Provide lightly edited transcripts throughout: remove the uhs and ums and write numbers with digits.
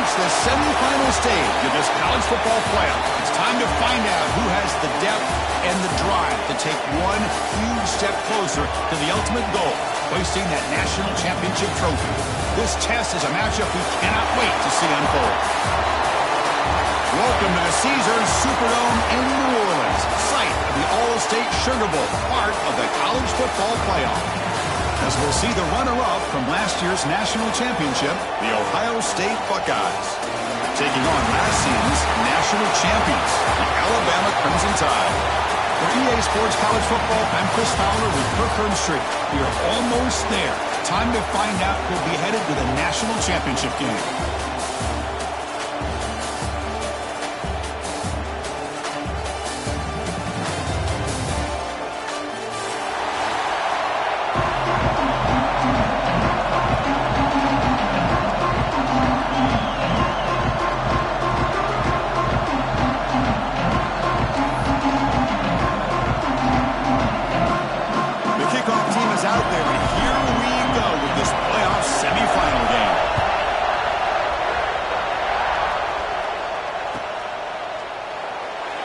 reached the semifinal stage of this college football playoff. It's time to find out who has the depth and the drive to take one huge step closer to the ultimate goal, hoisting that national championship trophy. This test is a matchup we cannot wait to see unfold. Welcome to the Caesars Superdome in New Orleans, site of the All-State Sugar Bowl, part of the college football playoff. As we'll see the runner-up from last year's national championship, the Ohio State Buckeyes, taking on last season's national champions, the Alabama Crimson Tide. For EA Sports College Football, I'm Chris Fowler with Kirk Herbstreit. We are almost there. Time to find out who'll be headed to the national championship game.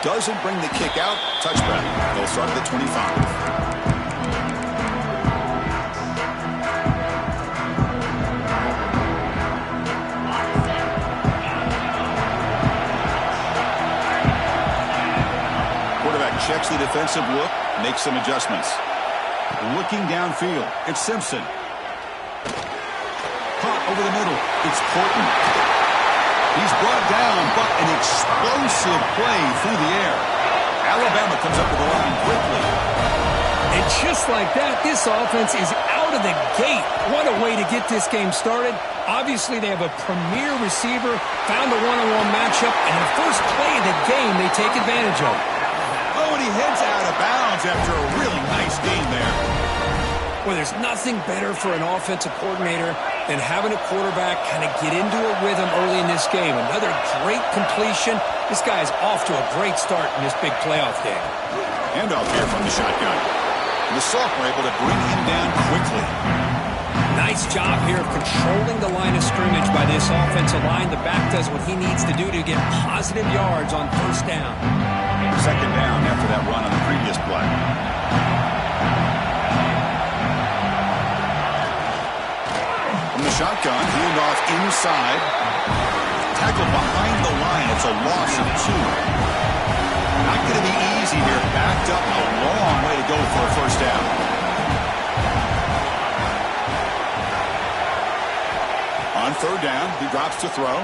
Doesn't bring the kick out. Touchback. They'll start at the 25. Quarterback checks the defensive look, makes some adjustments. Looking downfield, it's Simpson. Caught over the middle, it's Porton. He's brought down, but an explosive play through the air. Alabama comes up with the line quickly. And just like that, this offense is out of the gate. What a way to get this game started. Obviously, they have a premier receiver, found a one-on-one matchup, and the first play of the game they take advantage of. Oh, and he heads out of bounds after a really nice game there. Well, there's nothing better for an offensive coordinator than having a quarterback kind of get into a rhythm early in this game. Another great completion. This guy's off to a great start in this big playoff game. Handoff here from the shotgun. And the sophomore able to bring him down quickly. Nice job here of controlling the line of scrimmage by this offensive line. The back does what he needs to do to get positive yards on first down. Second down after that run on the previous play. From the shotgun, handoff inside. Tackled behind the line. It's a loss of 2. Not going to be easy here. Backed up a long way to go for a first down. On third down, he drops to throw.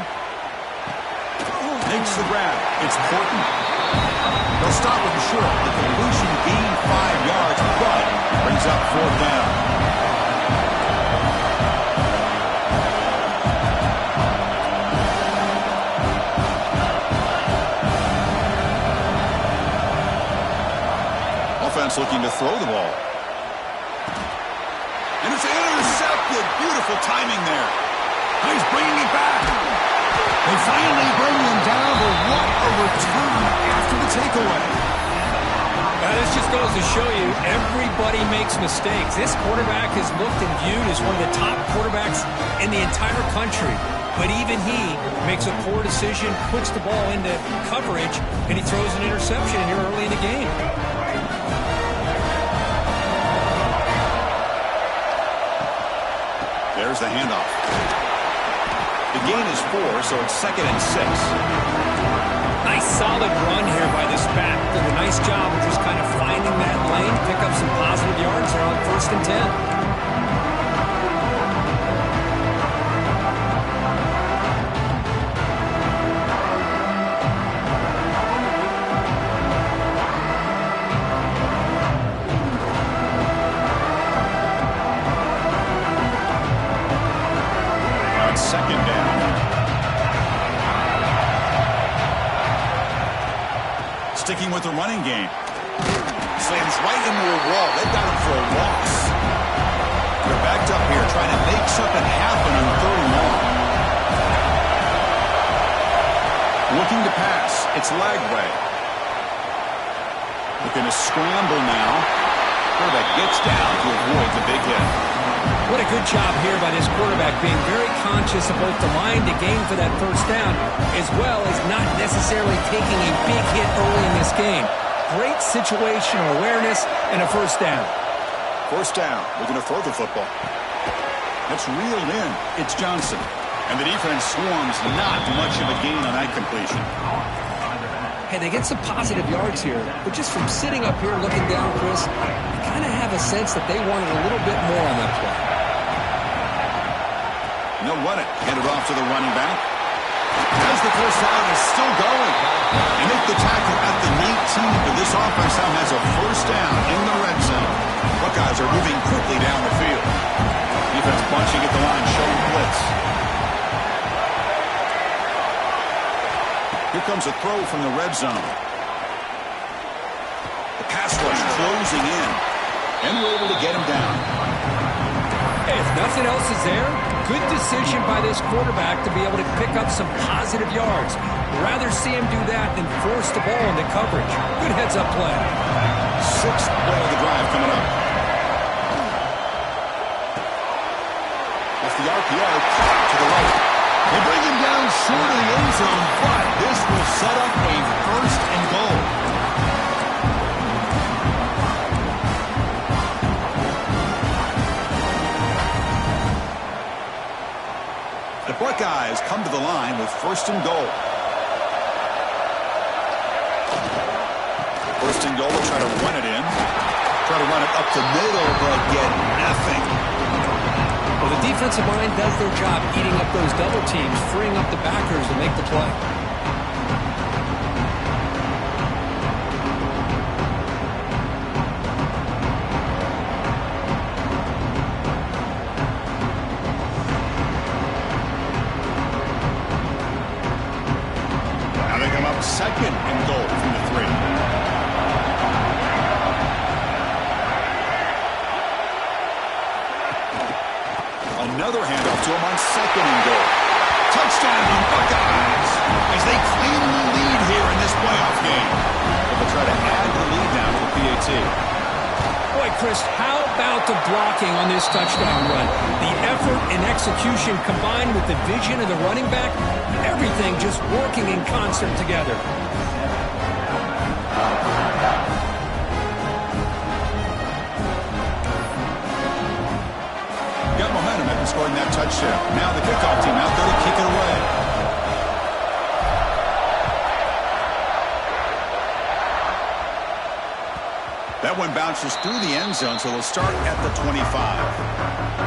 Makes the grab. It's Porton. They'll stop him short. The completion gained 5 yards, but brings up fourth down. Looking to throw the ball. And it's intercepted. Beautiful timing there. He's bringing it back. They finally bring him down, but what a return after the takeaway. This just goes to show you, everybody makes mistakes. This quarterback is looked and viewed as one of the top quarterbacks in the entire country. But even he makes a poor decision, puts the ball into coverage, and he throws an interception here early in the game. There's the handoff. The gain is 4, so it's 2nd and 6. Nice solid run here by this back. Did a nice job of just kind of finding that lane, pick up some positive yards there on 1st and 10. Second down. Sticking with the running game. Slams right into a wall. They've got him for a loss. They're backed up here trying to make something happen on 3rd and long. Looking to pass. It's Lagway. Looking to scramble now. Quarterback gets down to avoid the big hit. What a good job here by this quarterback, being very conscious of both the line to gain for that first down, as well as not necessarily taking a big hit early in this game. Great situational awareness and a first down. First down. Looking to throw the football. That's reeled in. It's Johnson. And the defense swarms not much of a gain on that completion. Hey, they get some positive yards here, but just from sitting up here looking down, Chris, I kind of have a sense that they wanted a little bit more on that play. And they'll run it. Hand it off to the running back. As the first down is still going. They make the tackle at the 19, but this offense now has a first down in the red zone. Buckeyes are moving quickly down the field. Defense bunching at the line, showing blitz. Here comes a throw from the red zone. The pass rush closing in. And we're able to get him down. Hey, if nothing else is there, good decision by this quarterback to be able to pick up some positive yards. Rather see him do that than force the ball into coverage. Good heads-up play. Sixth play of the drive coming up. Off the RPO, to the right. They bring him down short of the end zone, but this will set up a first and goal. The Buckeyes come to the line with first and goal. First and goal, will try to run it in. Try to run it up the middle, but get nothing. Well, the defensive line does their job eating up those double teams, freeing up the backers to make the play. Now they come up second and goal from the 3. Another handoff to him on second and goal. Touchdown, Buckeyes, as they cleanly lead here in this playoff game. But they'll try to add the lead now to the PAT. Boy, Chris, how about the blocking on this touchdown run? The effort and execution combined with the vision of the running back, everything just working in concert together. Got momentum after scoring that touchdown. Now the kickoff team out there to kick it away. That one bounces through the end zone, so they'll start at the 25.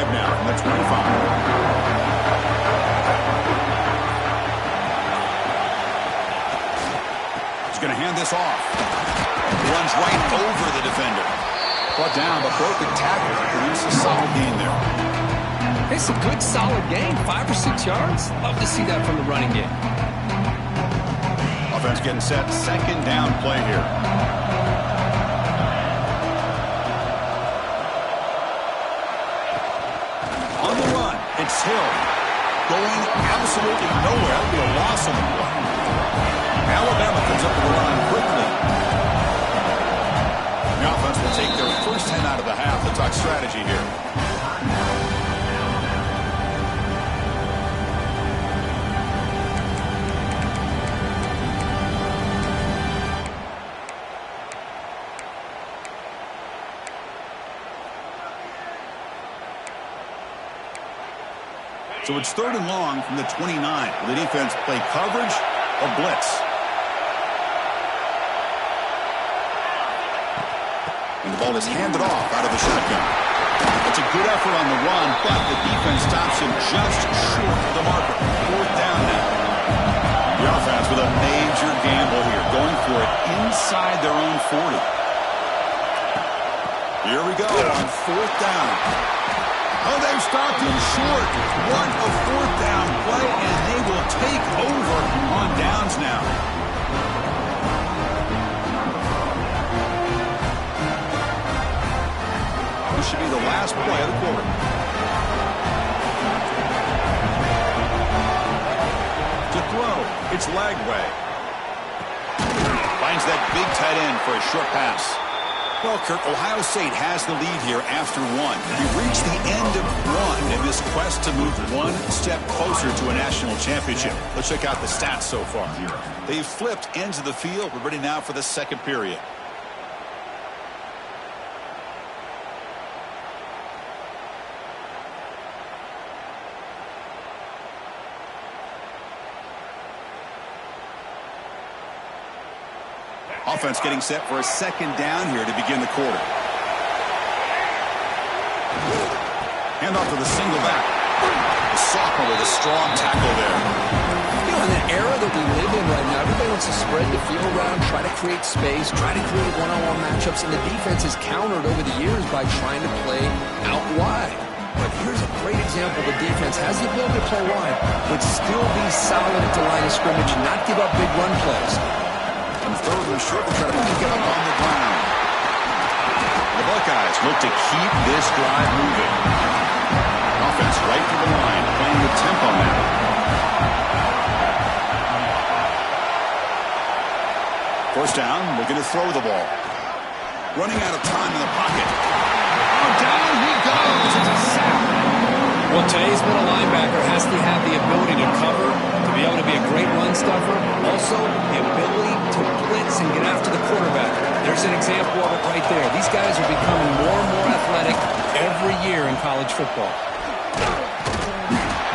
drive now from the 25. Going to hand this off. Runs right over the defender. Brought down, but broke the tackle to produce a solid gain there. It's a good, solid gain. 5 or 6 yards. Love to see that from the running game. Offense getting set. Second down play here. On the run, it's Hill. Going absolutely nowhere. That'll be a loss on the play. Alabama comes up to the line quickly. The offense will take their first 10 out of the half. Let's talk strategy here. So it's 3rd and long from the 29. Will the defense play coverage or blitz? And the ball is handed off out of the shotgun. It's a good effort on the run, but the defense stops him just short of the marker. 4th down now. The offense with a major gamble here, going for it inside their own 40. Here we go on 4th down. Oh, they've stopped him short. What a 4th down play, and they will take over on downs now. This should be the last play of the quarter. To throw, it's Lagway. Finds that big tight end for a short pass. Well, Kirk, Ohio State has the lead here after 1. We've reached the end of 1 in this quest to move one step closer to a national championship. Let's check out the stats so far. They've flipped ends of the field. We're ready now for the second period. Offense getting set for a second down here to begin the quarter. Hand off to the single back. The sophomore with a strong tackle there. You know, in the era that we live in right now, everybody wants to spread the field around, try to create space, try to create one-on-one matchups, and the defense is countered over the years by trying to play out wide. But here's a great example. The defense has the ability to play wide, but still be solid at the line of scrimmage and not give up big run plays. And 3rd and short, we'll try to pick it up on the ground. The Buckeyes look to keep this drive moving. Offense right to the line, playing with tempo now. First down, looking to throw the ball. Running out of time in the pocket. Oh, down he goes. It's a sack. Well, today's middle linebacker has to have the ability to cover, to be able to be a great run stuffer. Also, the ability to blitz and get after the quarterback. There's an example of it right there. These guys are becoming more and more athletic every year in college football.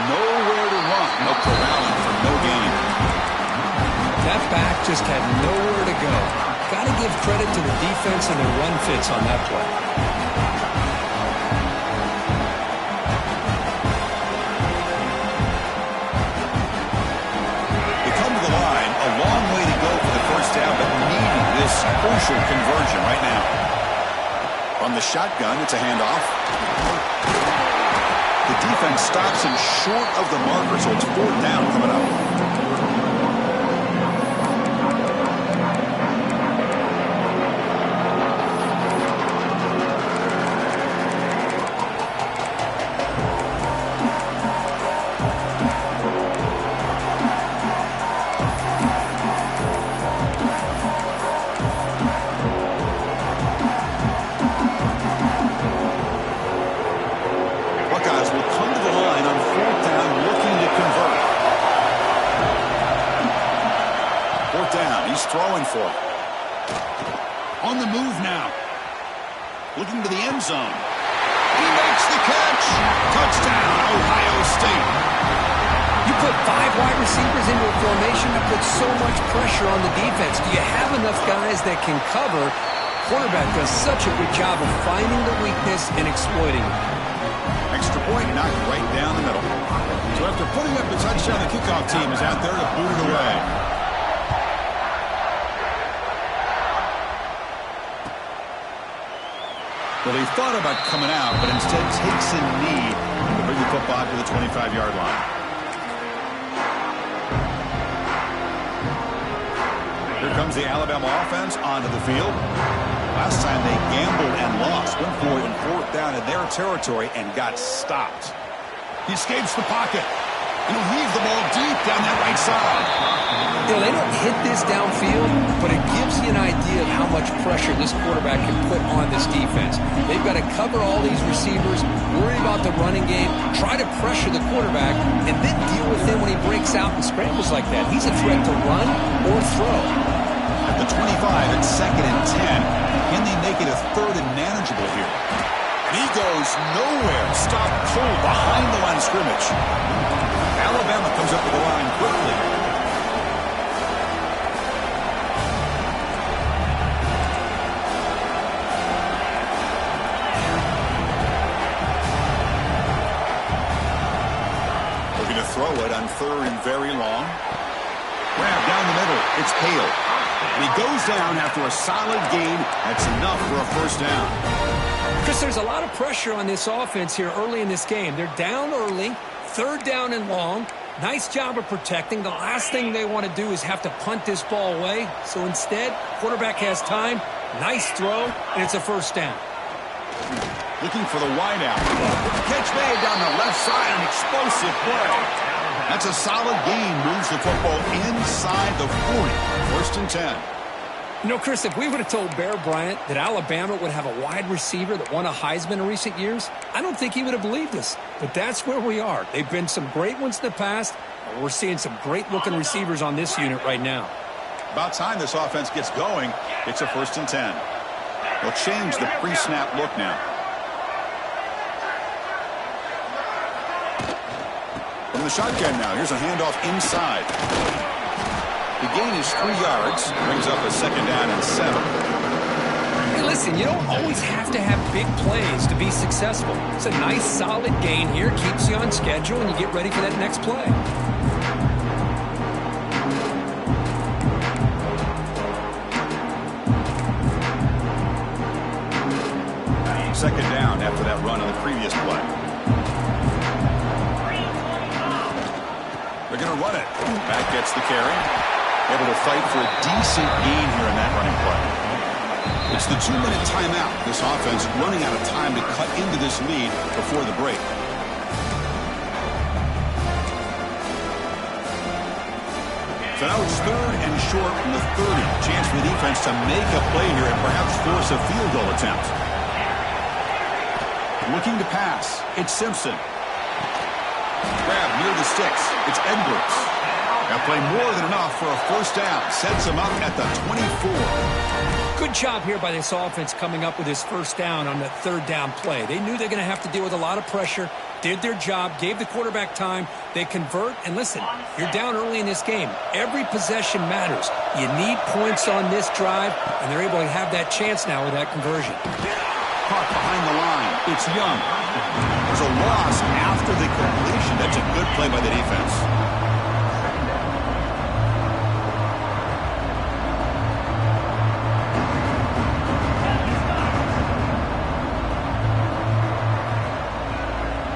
Nowhere to run. No corralling for no gain. That back just had nowhere to go. Got to give credit to the defense and the run fits on that play. Long way to go for the first down, but needing this crucial conversion right now. From the shotgun, it's a handoff. The defense stops him short of the marker, so it's 4th down coming up. Throwing for it. On the move now. Looking to the end zone. He makes the catch. Touchdown, Ohio State. You put 5 wide receivers into a formation that puts so much pressure on the defense. Do you have enough guys that can cover? Quarterback does such a good job of finding the weakness and exploiting it. Extra point knocked right down the middle. So after putting up the touchdown, the kickoff team is out there to boot it away. Well, he thought about coming out, but instead takes a knee to bring the football to the 25-yard line. Here comes the Alabama offense onto the field. Last time they gambled and lost. Went for it in 4th down in their territory and got stopped. He escapes the pocket. He'll heave the ball deep down that right side. You know, they don't hit this downfield, but it gives you an idea of how much pressure this quarterback can put on this defense. They've got to cover all these receivers, worry about the running game, try to pressure the quarterback, and then deal with him when he breaks out and scrambles like that. He's a threat to run or throw. At the 25, it's 2nd and 10. Can they make it a 3rd and manageable here? And he goes nowhere. Stop cold behind the line of scrimmage. Alabama comes up with the line quickly. Looking to throw it on 3rd and very long. Grab down the middle. It's Hale. And he goes down after a solid gain. That's enough for a 1st down. Chris, there's a lot of pressure on this offense here early in this game. They're down early, 3rd down and long. Nice job of protecting. The last thing they want to do is have to punt this ball away. So instead, quarterback has time. Nice throw, and it's a 1st down. Looking for the wideout. Catch made down the left side, an explosive play. That's a solid gain. Moves the football inside the 40. 1st and 10. You know, Chris, if we would have told Bear Bryant that Alabama would have a wide receiver that won a Heisman in recent years, I don't think he would have believed us. But that's where we are. They've been some great ones in the past, and we're seeing some great-looking receivers on this unit right now. About time this offense gets going. It's a 1st and 10. They'll change the pre-snap look now. From the shotgun now, here's a handoff inside. The gain is 3 yards, brings up a 2nd down and 7. Hey, listen, you don't always have to have big plays to be successful. It's a nice, solid gain here, keeps you on schedule, and you get ready for that next play. Second down after that run on the previous play. They're going to run it. Back gets the carry. Able to fight for a decent gain here in that running play. It's the 2-minute timeout. This offense running out of time to cut into this lead before the break. So now it's 3rd and short from the 30. Chance for the defense to make a play here and perhaps force a field goal attempt. Looking to pass. It's Simpson. Grab near the sticks. It's Edwards. That play more than enough for a 1st down. Sets him up at the 24. Good job here by this offense coming up with his 1st down on the 3rd down play. They knew they're going to have to deal with a lot of pressure, did their job, gave the quarterback time. They convert, and listen, you're down early in this game. Every possession matters. You need points on this drive, and they're able to have that chance now with that conversion. Caught behind the line. It's Young. There's a loss after the completion. That's a good play by the defense.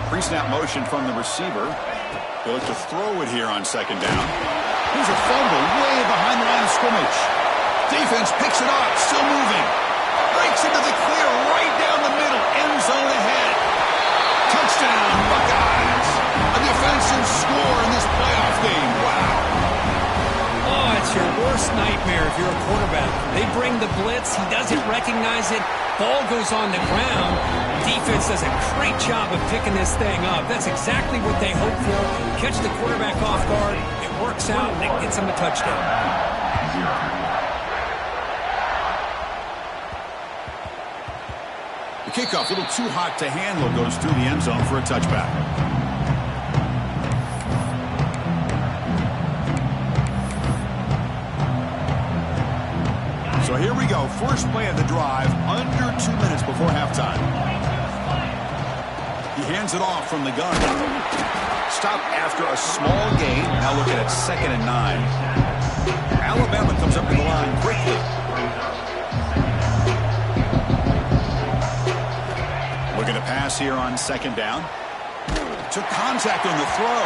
Pre-snap motion from the receiver. They look to throw it here on 2nd down. Here's a fumble way behind the line of scrimmage. Defense picks it up, still moving. Breaks into the clear right down the middle. End zone ahead. Touchdown, Buckeyes. A defensive score in this playoff game. Wow. Oh, it's your worst nightmare if you're a quarterback. They bring the blitz. He doesn't recognize it. Ball goes on the ground. Defense does a great job of picking this thing up. That's exactly what they hope for. Catch the quarterback off guard. It works out, and it gets him a touchdown. The kickoff, a little too hot to handle, goes through the end zone for a touchback. So here we go. First play of the drive, under 2 minutes before halftime. He hands it off from the gun. Stop after a small gain. Now looking at 2nd and 9. Alabama comes up to the line quickly. Looking to pass here on 2nd down. Took contact on the throw.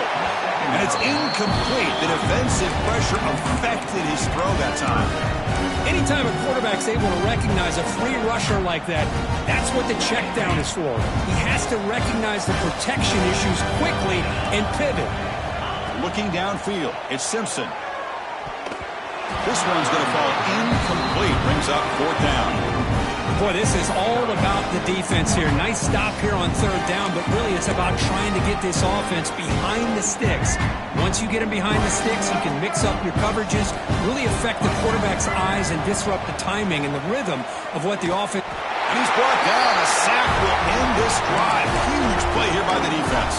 And it's incomplete. The defensive pressure affected his throw that time. Anytime a quarterback's able to recognize a free rusher like that, that's what the check down is for. He has to recognize the protection issues quickly and pivot. Looking downfield, it's Simpson. This one's going to fall incomplete. Brings up 4th down. Boy, this is all about the defense here. Nice stop here on 3rd down, but really it's about trying to get this offense behind the sticks. Once you get him behind the sticks, you can mix up your coverages, really affect the quarterback's eyes and disrupt the timing and the rhythm of what the offense... And he's brought down. A sack will end this drive. Huge play here by the defense.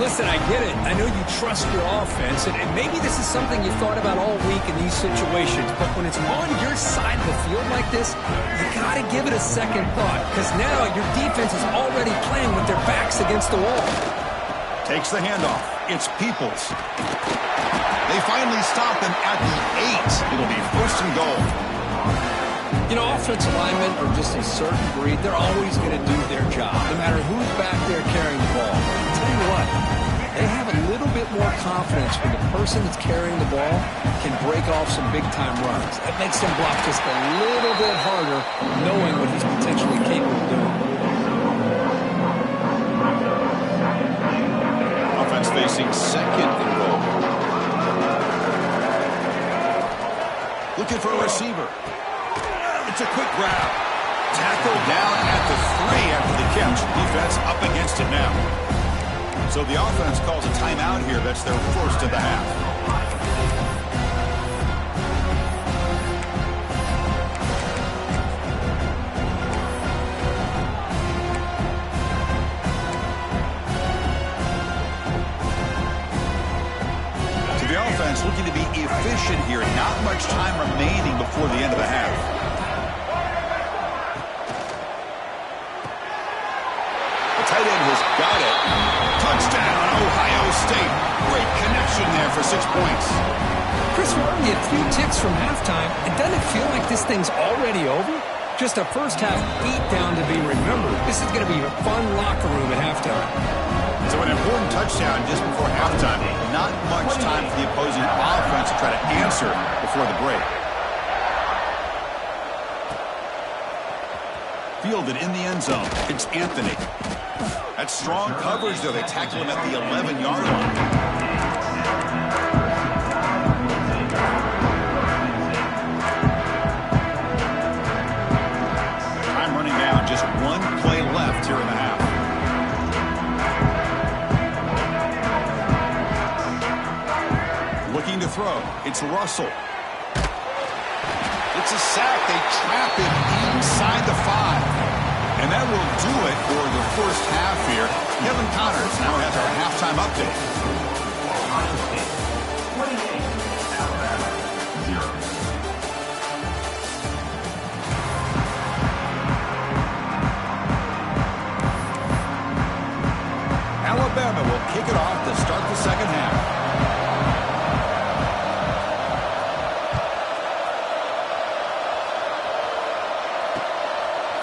Listen, I get it. I know you trust your offense, and maybe this is something you thought about all week in these situations, but when it's on your side of the field like this, you got to give it a second thought, because now your defense is already playing with their backs against the wall. Takes the handoff. It's Peoples. They finally stop him at the 8. It'll be 1st and goal. You know, offensive linemen are just a certain breed. They're always going to do their job, no matter who's back there carrying the ball. I'll tell you what, they have a little bit more confidence when the person that's carrying the ball can break off some big-time runs. That makes them block just a little bit harder, knowing what he's potentially capable of doing. Offense facing 2nd and goal. Looking for a receiver. It's a quick grab. Tackle down at the 3 after the catch. Defense up against it now. So the offense calls a timeout here. That's their 1st of the half. So the offense looking to be efficient here. Not much time remaining before the end of the half. Tight end has got it. Touchdown, Ohio State. Great connection there for 6 points. Chris, we're only a few ticks from halftime. And doesn't it feel like this thing's already over? Just a first-half beatdown to be remembered. This is going to be a fun locker room at halftime. So an important touchdown just before halftime. Not much time for the opposing offense to try to answer before the break. Fielded in the end zone. It's Anthony. That's strong coverage, though. They tackle him at the 11-yard line. Time running down. Just 1 play left here in the half. Looking to throw. It's Russell. It's a sack. They trap him inside the 5. And that will do it for the first half here. Kevin Connors now has our halftime update. Alabama will kick it off to start the second half.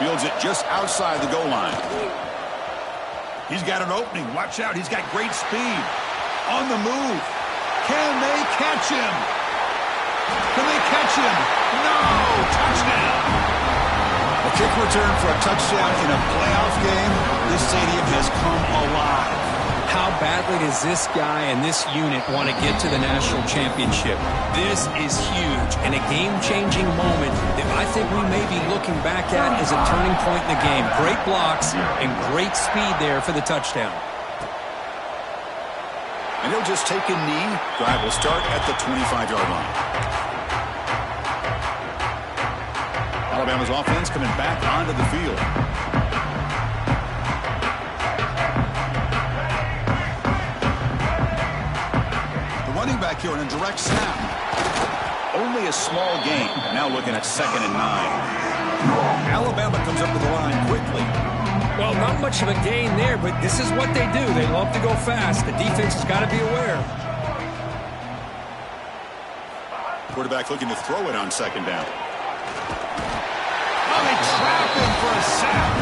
Fields it just outside the goal line. He's got an opening. Watch out. He's got great speed. On the move. Can they catch him? Can they catch him? No! Touchdown! A kick return for a touchdown in a playoff game. This stadium has come alive. How badly does this guy and this unit want to get to the national championship? This is huge and a game-changing moment that I think we may be looking back at as a turning point in the game. Great blocks and great speed there for the touchdown. And he'll just take a knee. Drive will start at the 25-yard line. Alabama's offense coming back onto the field. Running back here in a direct snap. Only a small gain. Now looking at 2nd and 9. Alabama comes up to the line quickly. Well, not much of a gain there, but this is what they do. They love to go fast. The defense has got to be aware. Quarterback looking to throw it on second down. Oh, they trap him for a sack.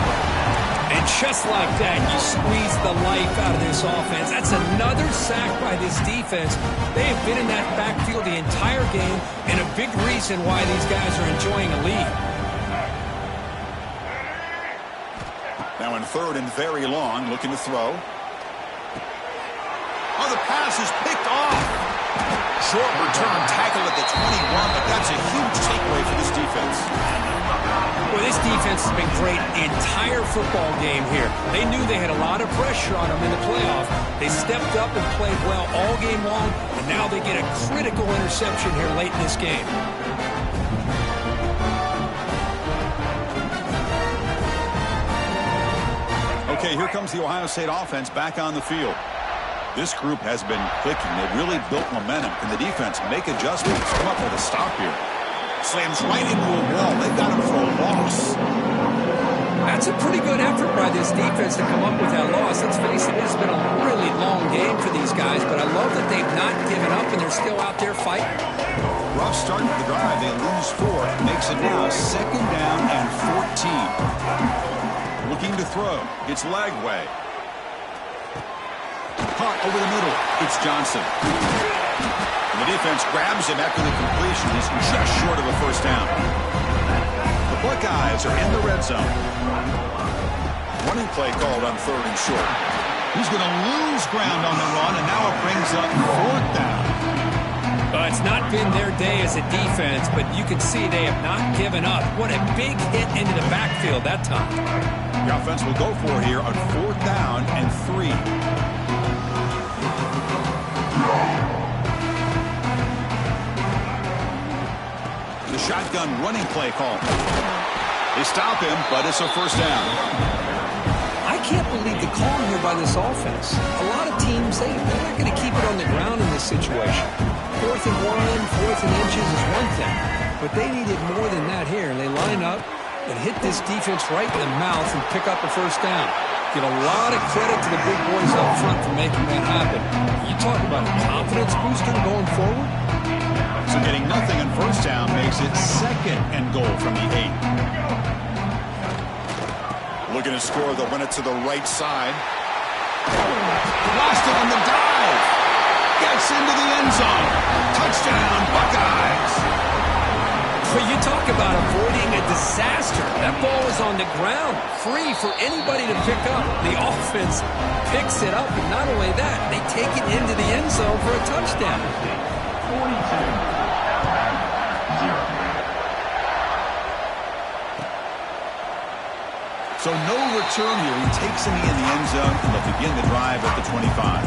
And just like that, you squeeze the life out of this offense. That's another sack by this defense. They have been in that backfield the entire game, and a big reason why these guys are enjoying a lead. Now in third and very long, looking to throw. Oh, the pass is picked off. Short return tackle at the 21, but that's a huge takeaway for this defense. Well, this defense has been great the entire football game here. They knew they had a lot of pressure on them in the playoff. They stepped up and played well all game long, and now they get a critical interception here late in this game. Okay, here comes the Ohio State offense back on the field. This group has been clicking. They've really built momentum. Can the defense make adjustments? Come up with a stop here. Slams right into a wall. They've got him for a loss. That's a pretty good effort by this defense to come up with that loss. Let's face it, it's been a really long game for these guys, but I love that they've not given up and they're still out there fighting. Rough start to the drive. They lose 4. Makes it now second down and 14. Looking to throw. It's Lagway. Caught over the middle. It's Johnson. And the defense grabs him after the completion. He's just short of a first down. The Buckeyes are in the red zone. Running play called on third and short. He's going to lose ground on the run, and now it brings up fourth down. It's not been their day as a defense, but you can see they have not given up. What a big hit into the backfield that time. The offense will go for here on fourth down and 3. The shotgun running play call. They stop him, but it's a first down. I can't believe the call here by this offense. A lot of teams, they're not going to keep it on the ground in this situation. 4th and 1, 4th and inches is one thing, but they needed more than that here. They line up and hit this defense right in the mouth and pick up a first down. Give a lot of credit to the big boys up front for making that happen. You talk about a confidence booster going forward. So getting nothing on first down makes it second and goal from the 8. Looking to score, they'll run it to the right side. Lost it on the dive. Gets into the end zone. Touchdown, Buckeyes. But you talk about avoiding a disaster. That ball is on the ground, free for anybody to pick up. The offense picks it up, and not only that, they take it into the end zone for a touchdown. 42. So no return here. He takes it in the end zone, and they'll begin the drive at the 25.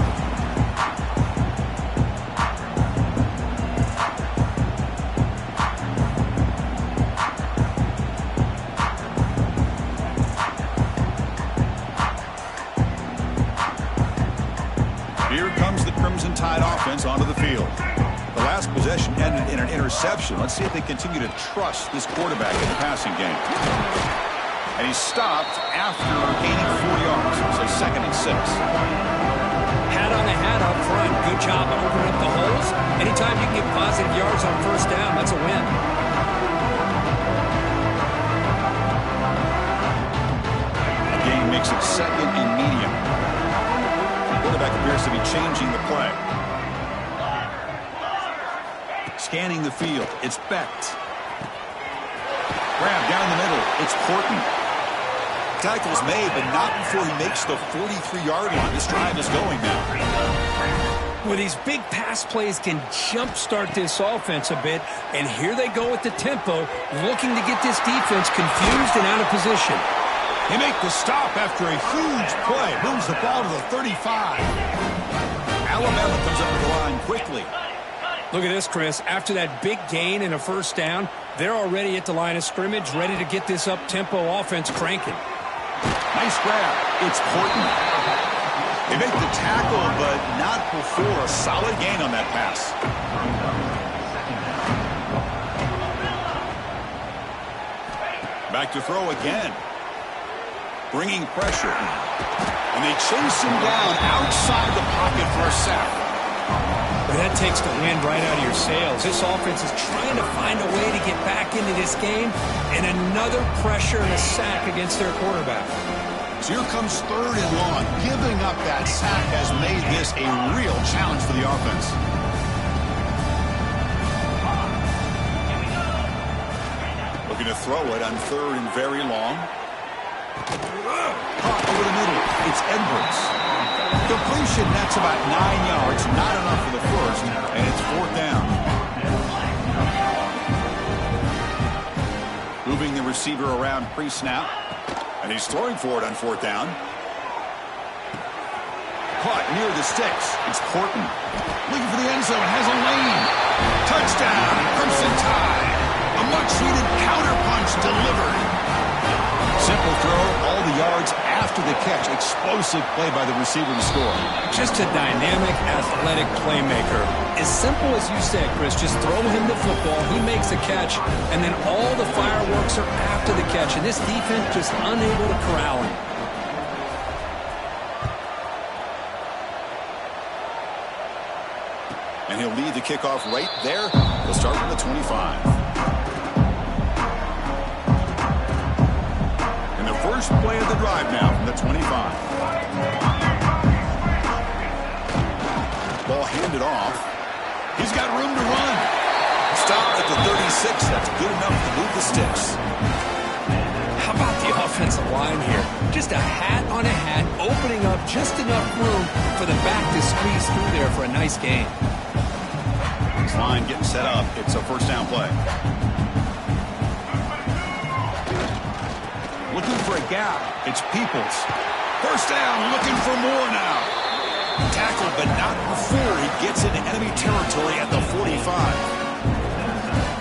Here comes the Crimson Tide offense onto the field. The last possession ended in an interception. Let's see if they continue to trust this quarterback in the passing game. And he's stopped after gaining 4 yards. So second and 6. Hat on a hat up front. Good job of opening up the holes. Anytime you can get positive yards on first down, that's a win. The game makes it second and medium. The quarterback appears to be changing the play. Scanning the field. It's Becht. Grab down the middle. It's Porton. Tackle's made, but not before he makes the 43-yard line. This drive is going now. Well, these big pass plays can jumpstart this offense a bit, and here they go with the tempo, looking to get this defense confused and out of position. They make the stop after a huge play. Moves the ball to the 35. Alabama comes up with the line quickly. Look at this, Chris. After that big gain and a first down, they're already at the line of scrimmage, ready to get this up-tempo offense cranking. Nice grab. It's Porton. They make the tackle, but not before a solid gain on that pass. Back to throw again. bringing pressure. And they chase him down outside the pocket for a sack. But that takes the wind right out of your sails. This offense is trying to find a way to get back into this game, and another pressure and a sack against their quarterback. So here comes 3rd and long. Giving up that sack has made this a real challenge for the offense. Looking to throw it on 3rd and very long. Caught over the middle. It's Edwards. Completion, that's about 9 yards. Not enough for the first, and it's 4th down. Moving the receiver around pre-snap. And he's throwing for it on 4th down. Caught near the sticks. It's Horton. Looking for the end zone. Has a lane. Touchdown. Crimson Tide. A much-needed counterpunch delivered. Simple throw. All the yards after the catch. Explosive play by the receiver to score. Just a dynamic, athletic playmaker. As simple as you said, Chris, just throw him the football, he makes a catch, and then all the fireworks are after the catch, and this defense just unable to corral him. And he'll lead the kickoff right there. He'll start from the 25. And the first play of the drive now from the 25. Ball handed off. He's got room to run. Stop at the 36. That's good enough to move the sticks. How about the offensive line here? Just a hat on a hat, opening up just enough room for the back to squeeze through there for a nice gain. This line getting set up. It's a 1st down play. Looking for a gap. It's Peoples. 1st down, looking for more now. Tackled, but not before he gets into enemy territory at the 45.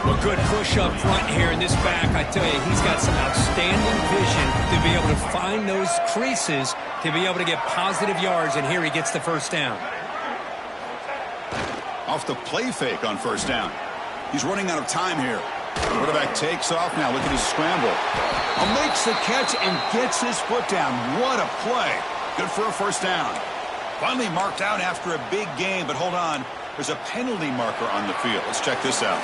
A good push up front here in this back. I tell you, he's got some outstanding vision to be able to find those creases, to be able to get positive yards, and here he gets the 1st down. Off the play fake on 1st down. He's running out of time here. Quarterback takes off now. Look at his scramble. Makes the catch and gets his foot down. What a play. Good for a 1st down. Finally marked out after a big game, but hold on. There's a penalty marker on the field. Let's check this out.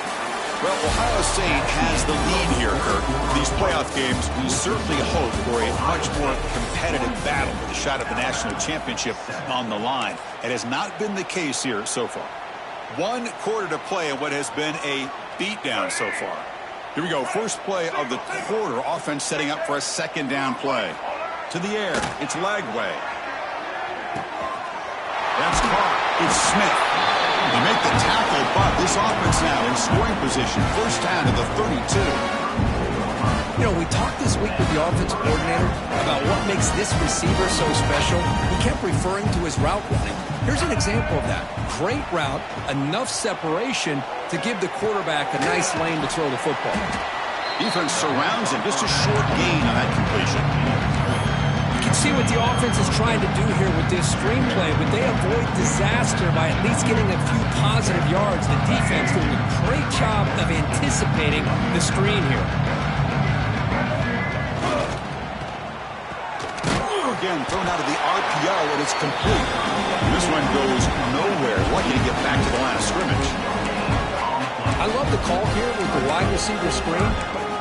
Well, Ohio State has the lead here, Kirk. These playoff games, we certainly hope for a much more competitive battle with a shot at the national championship on the line. It has not been the case here so far. 1 quarter to play in what has been a beatdown so far. Here we go. First play of the quarter. Offense setting up for a 2nd down play. To the air. It's Lagway. That's caught. It's Smith. They make the tackle, but this offense now in scoring position. 1st down to the 32. You know, we talked this week with the offensive coordinator about what makes this receiver so special. He kept referring to his route running. Here's an example of that. Great route, enough separation to give the quarterback a nice lane to throw the football. Defense surrounds him. Just a short gain on that completion. You can see what the offense is trying to do here with this screenplay, but they avoid disaster by at least getting a few positive yards. The defense doing a great job of anticipating the screen here. Again, thrown out of the RPO, and it's complete. This one goes nowhere. Lucky to get back to the line of scrimmage. I love the call here with the wide receiver screen.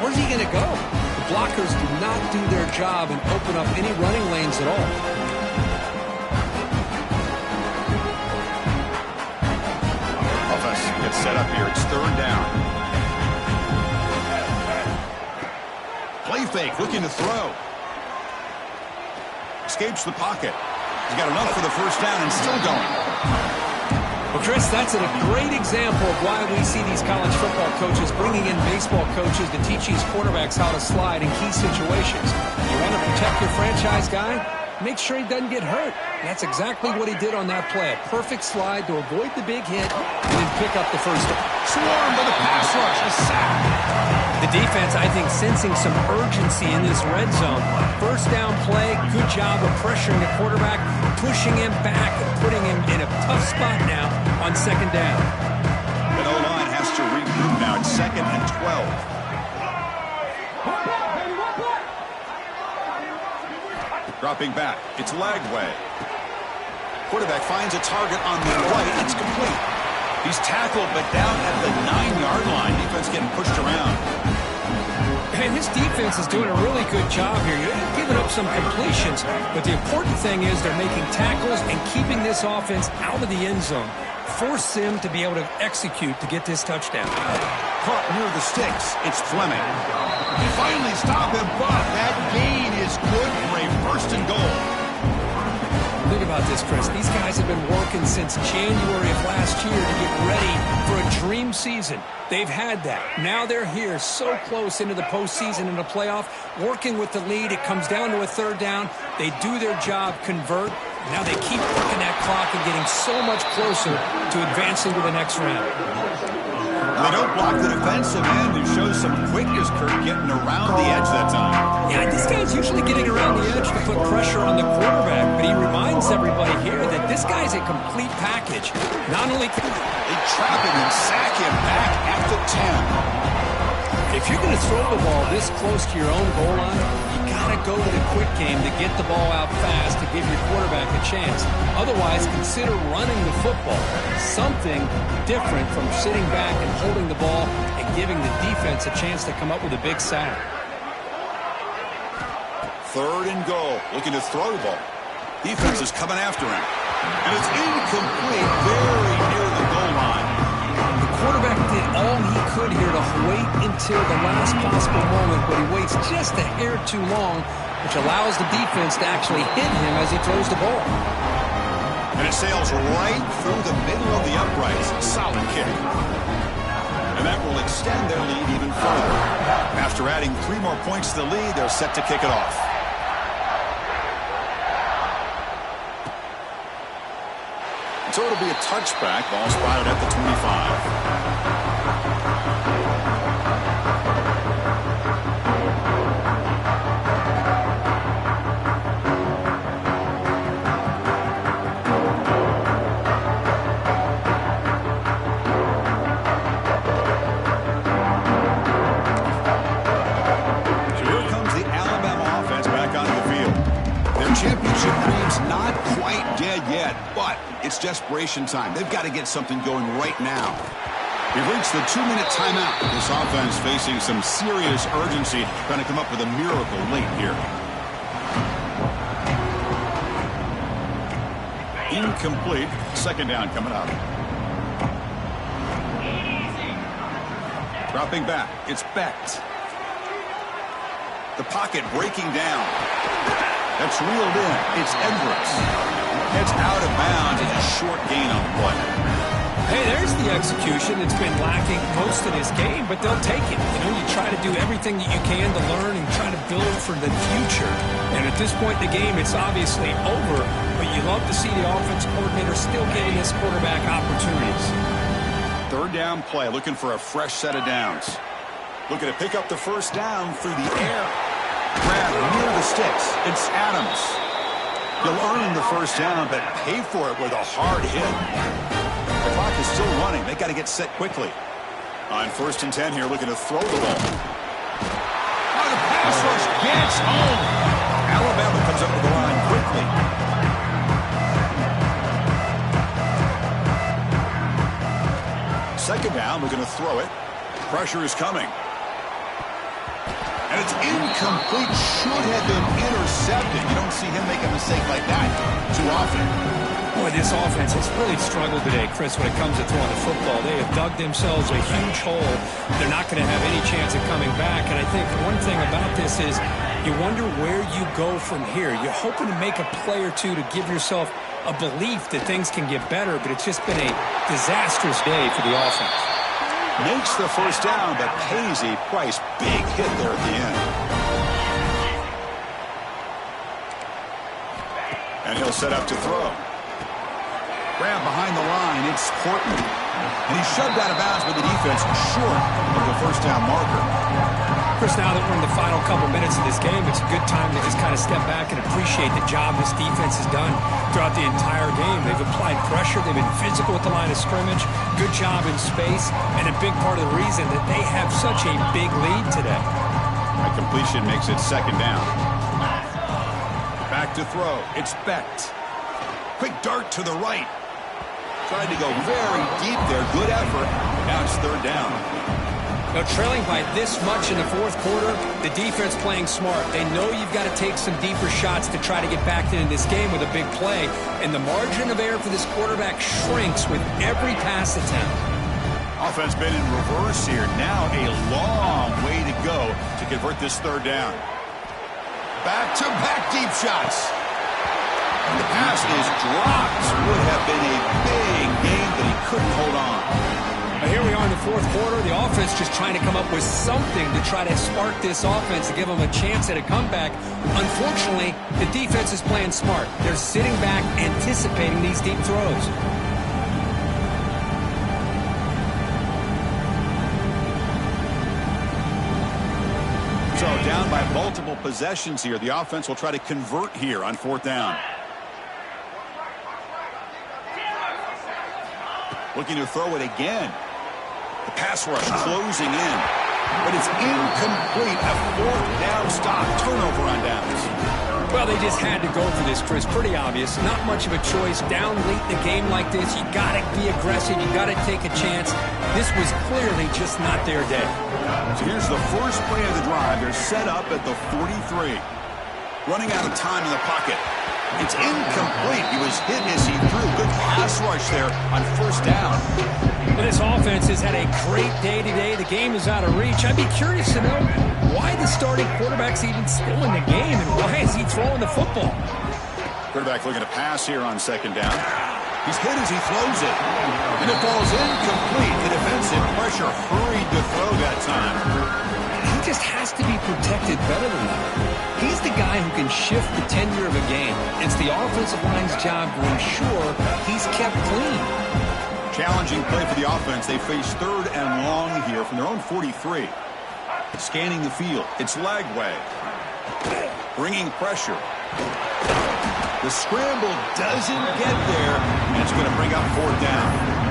Where's he going to go? The blockers do not do their job and open up any running lanes at all. Offense gets set up here. It's 3rd down. Play fake, looking to throw. Escapes the pocket. He's got enough for the 1st down and still going. Well, Chris, that's a great example of why we see these college football coaches bringing in baseball coaches to teach these quarterbacks how to slide in key situations. You want to protect your franchise guy? Make sure he doesn't get hurt. That's exactly what he did on that play. A perfect slide to avoid the big hit and then pick up the 1st down. Swarmed by the pass rush. A sack. The defense, I think, sensing some urgency in this red zone. 1st down play, good job of pressuring the quarterback, pushing him back and putting him in a tough spot now on 2nd down. The O-line has to regroup now. It's 2nd and 12. Dropping back. It's Lagway. Quarterback finds a target on the right. It's complete. He's tackled, but down at the 9-yard line. Defense getting pushed around. And his defense is doing a really good job here. You're giving up some completions, but the important thing is they're making tackles and keeping this offense out of the end zone. Force them to be able to execute to get this touchdown. Caught near the sticks. It's Fleming. He finally stopped him, but that gain is good for a first and goal. Think about this, Chris. These guys have been working since January of last year to get ready for a dream season. They've had that. Now they're here so close into the postseason and the playoff, working with the lead. It comes down to a third down. They do their job, convert. Now they keep working that clock and getting so much closer to advancing to the next round. They don't block the defensive end, who shows some quickness, Kurt, getting around the edge that time. Yeah, this guy's usually getting around the edge to put pressure on the quarterback, but he reminds everybody here that this guy's a complete package. Not only can they trap him and sack him back at the 10. If you're going to throw the ball this close to your own goal line, you got to go to the quick game to get the ball out fast to give your quarterback a chance. Otherwise, consider running the football. Something different from sitting back and holding the ball and giving the defense a chance to come up with a big sack. Third and goal. Looking to throw the ball. Defense is coming after him. And it's incomplete, very near the goal line. The quarterback did all he could here to wait until the last possible moment, but he waits just a hair too long, which allows the defense to actually hit him as he throws the ball. And it sails right through the middle of the uprights. Solid kick. And that will extend their lead even further. After adding 3 more points to the lead, they're set to kick it off. So it'll be a touchback. Ball spotted at the 25. Championship dream's not quite dead yet, but it's desperation time. They've got to get something going right now. We've reached the 2-minute timeout. This offense facing some serious urgency, trying to come up with a miracle late here. Incomplete. Second down coming up. Dropping back. It's Becht. The pocket breaking down. That's reeled in. It's Edwards. It's out of bounds. It's a short gain on the play. Hey, there's the execution that's been lacking most of this game, but they'll take it. You know, you try to do everything that you can to learn and try to build for the future. And at this point in the game, it's obviously over, but you love to see the offense coordinator still giving this quarterback opportunities. Third down play, looking for a fresh set of downs. Looking to pick up the first down through the air. Grab near the sticks. It's Adams. He'll earn the first down, but pay for it with a hard hit. The clock is still running. They got to get set quickly. On 1st and 10 here, looking to throw the ball. Oh, the pass rush gets home. Alabama comes up to the line quickly. Second down, looking to throw it. Pressure is coming. And it's incomplete. Should have been intercepted. You don't see him make a mistake like that too often. Boy, this offense has really struggled today, Chris, when it comes to throwing the football. They have dug themselves a huge hole. They're not going to have any chance of coming back. And I think one thing about this is you wonder where you go from here. You're hoping to make a play or two to give yourself a belief that things can get better, but it's just been a disastrous day for the offense. Makes the first down, but pays a price. Big hit there at the end. And he'll set up to throw. Grab behind the line. It's Portman. And he's shoved out of bounds with the defense short of the first down marker. Chris, now that we're in the final couple minutes of this game, it's a good time to just kind of step back and appreciate the job this defense has done throughout the entire game. They've applied pressure. They've been physical at the line of scrimmage. Good job in space. And a big part of the reason that they have such a big lead today. That completion makes it second down. Back to throw. It's Becht. Quick dart to the right. Tried to go very deep there. Good effort. Now it's third down. Now, trailing by this much in the fourth quarter, the defense playing smart. They know you've got to take some deeper shots to try to get back into this game with a big play. And the margin of error for this quarterback shrinks with every pass attempt. Offense been in reverse here. Now a long way to go to convert this third down. Back-to-back deep shots. And the pass is dropped. Would have been a big game, but he couldn't hold on. Now here we are in the fourth quarter. The offense just trying to come up with something to try to spark this offense to give them a chance at a comeback. Unfortunately, the defense is playing smart. They're sitting back, anticipating these deep throws. So down by multiple possessions here. The offense will try to convert here on fourth down. Looking to throw it again. The pass rush closing in. But it's incomplete. A fourth down stop. Turnover on downs. Well, they just had to go for this, Chris. Pretty obvious. Not much of a choice. Down late in the game like this, you got to be aggressive. You got to take a chance. This was clearly just not their day. So here's the first play of the drive. They're set up at the 43. Running out of time in the pocket. It's incomplete. He was hit as he threw. Good pass rush there on first down. And this offense has had a great day today. The game is out of reach. I'd be curious to know why the starting quarterback's even still in the game and why is he throwing the football? Quarterback looking to pass here on second down. He's hit as he throws it. And it falls incomplete. The defensive pressure hurried to throw that time. He just has to be protected better than that. He's the guy who can shift the tenure of a game. It's the offensive line's job to ensure he's kept clean. Challenging play for the offense. They face third and long here from their own 43. Scanning the field. It's Lagway. Bringing pressure. The scramble doesn't get there, and it's going to bring up fourth down.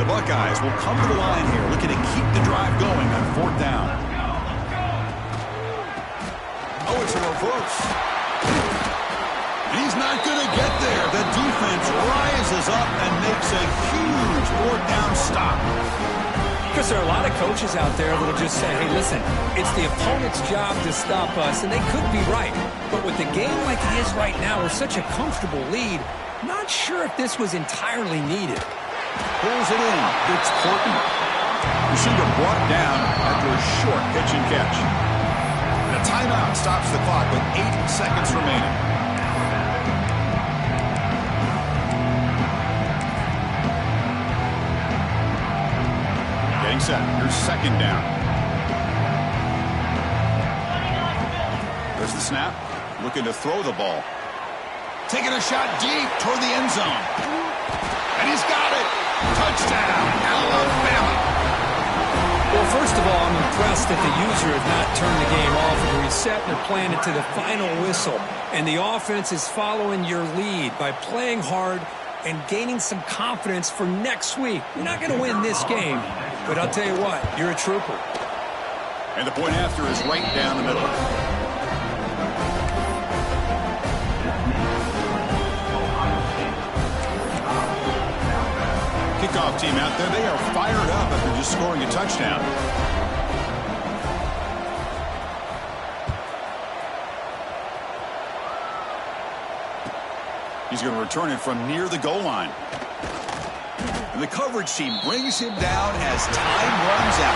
Buckeyes will come to the line here, looking to keep the drive going on fourth down. Oh, it's a reverse. He's not going to get there. The defense rises up and makes a huge fourth down stop. Because there are a lot of coaches out there that will just say, hey, listen, it's the opponent's job to stop us, and they could be right. But with the game like it is right now, with such a comfortable lead, not sure if this was entirely needed. Pulls it in. It's Portman. Receiver brought down after a short pitch and catch. And a timeout stops the clock with 8 seconds remaining. Getting set. Here's second down. There's the snap. Looking to throw the ball. Taking a shot deep toward the end zone. And he's got it. Touchdown, Alabama. Well, first of all, I'm impressed that the user has not turned the game off and reset. They're playing it to the final whistle. And the offense is following your lead by playing hard and gaining some confidence for next week. You're not going to win this game, but I'll tell you what, you're a trooper. And the point after is right down the middle. Kickoff team out there, they are fired up after just scoring a touchdown. He's going to return it from near the goal line. And the coverage team brings him down as time runs out.